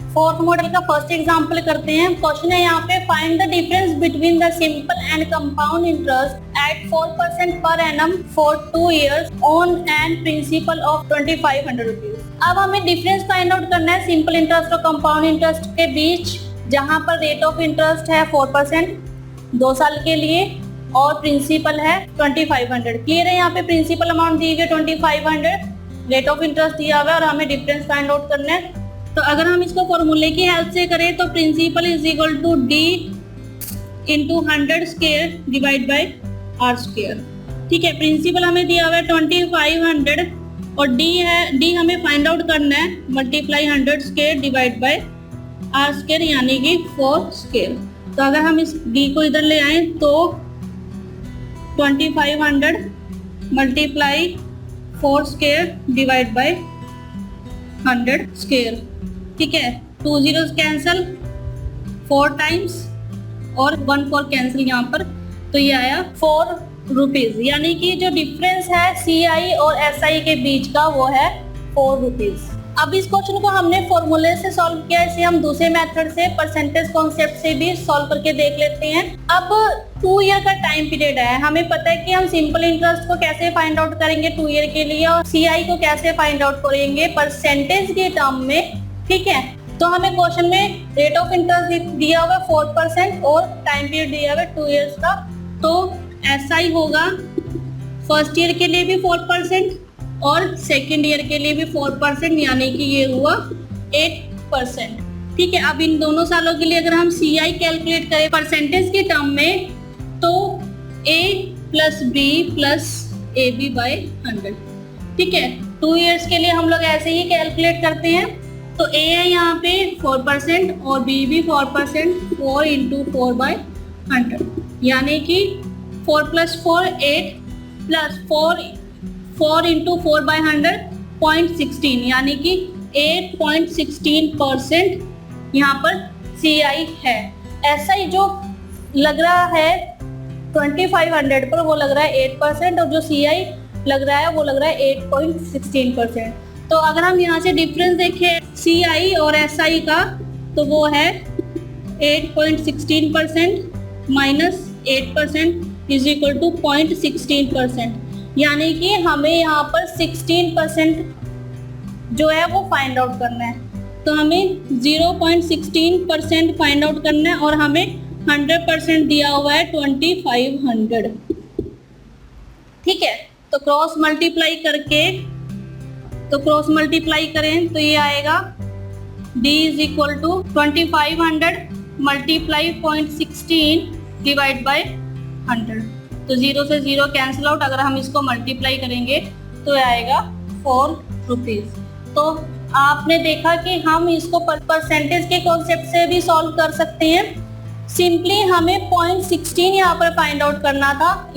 Fourth model का first example करते हैं। क्वेश्चन है यहाँ पे, find the difference between the simple and compound interest eight 4% per annum for 2 years on an principle of 2500 rupees. अब हमें डिफरेंस फाइंड आउट करना है सिंपल इंटरेस्ट और कंपाउंड इंटरेस्ट के बीच, जहाँ पर रेट ऑफ इंटरेस्ट है 4% 2 साल के लिए और प्रिंसिपल है 2500। क्लियर है? यहाँ पे प्रिंसिपल अमाउंट दी हुई है 2500, रेट ऑफ इंटरेस्ट दिया हुआ है और हमें डिफरेंस फाइंड आउट करना है। तो अगर हम इसको फॉर्मूले की हेल्प से करें तो principal is equal to D into 100 square divide by R square. ठीक है, प्रिंसिपल हमें दिया हुआ है 2500 और डी हमें फाइंड आउट करना है, multiply 100 square divide by R square यानी कि 4 स्क्वायर। तो अगर हम इस डी को इधर ले आए तो 2500 multiply 4 square divide by 100 square. ठीक है, 2 zeros कैंसल 4 टाइम्स और 1 4 कैंसिल यहाँ पर, तो ये आया 4 रुपीज। यानी कि जो डिफरेंस है CI और SI के बीच का वो है 4 रुपीज। अब इस क्वेश्चन को हमने फॉर्मूले से सॉल्व किया, इसे हम दूसरे मेथड से परसेंटेज कॉन्सेप्ट से भी सॉल्व करके देख लेते हैं। अब 2 ईयर का टाइम पीरियड है, हमें पता है कि हम सिंपल इंटरेस्ट को कैसे फाइंड आउट करेंगे 2 ईयर के लिए और CI को कैसे फाइंड आउट करेंगे परसेंटेज के टर्म में। ठीक है, तो हमें क्वेश्चन में रेट ऑफ इंटरेस्ट दिया हुआ 4% और टाइम पीरियड दिया हुआ 2 ईयर्स का, तो SI होगा फर्स्ट ईयर के लिए भी 4% और सेकेंड ईयर के लिए भी 4%, यानी कि ये हुआ 8%। ठीक है, अब इन दोनों सालों के लिए अगर हम CI कैलकुलेट करें परसेंटेज के टर्म में तो A plus B plus AB by 100। ठीक है, 2 ईयर्स के लिए हम लोग ऐसे ही कैलकुलेट करते हैं। तो A है यहाँ पे 4% और B भी 4%, 4 इंटू 4 बाई 100 यानी कि 4 प्लस 4 8 प्लस 4 इंटू 4 बाई 100 0.16 यानी कि 8.16% यहाँ पर CI है। SI जो लग रहा है 2500 पर वो लग रहा है 8% और जो CI लग रहा है वो लग रहा है 8.16%। तो अगर हम यहाँ से डिफरेंस देखें CI और SI का तो वो है 8.16% माइनस 8% इज इक्वल टू 0.16%, यानी कि हमें यहाँ पर 16% जो है वो फाइंड आउट करना है। तो हमें 0.16% फाइंड आउट करना है और हमें 100% दिया हुआ है 2500। ठीक है, तो क्रॉस मल्टीप्लाई करें तो ये आएगा D is equal to 2500 multiply 0.16 divide by 100। तो 0 से 0 कैंसिल आउट, अगर हम इसको मल्टीप्लाई करेंगे तो आएगा 4 रुपीज। तो आपने देखा कि हम इसको परसेंटेज के कॉन्सेप्ट से भी सॉल्व कर सकते हैं। सिंपली हमें 0.16 यहाँ पर फाइंड आउट करना था,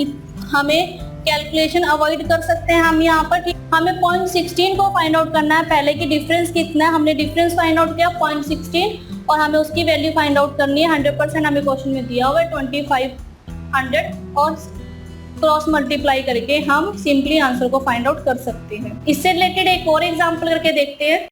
हमें कैलकुलेशन अवॉइड कर सकते हैं हम यहाँ पर। हमें 0.16 को फाइंड आउट करना है पहले कि डिफरेंस कितना है। हमने डिफरेंस फाइंड आउट किया 0.16 और हमें उसकी वैल्यू फाइंड आउट करनी है। 100% हमें क्वेश्चन में दिया हुआ है 2500 और क्रॉस मल्टीप्लाई करके हम सिंपली आंसर को फाइंड आउट कर सकते हैं। इससे रिलेटेड एक और एग्जांपल करके देखते हैं।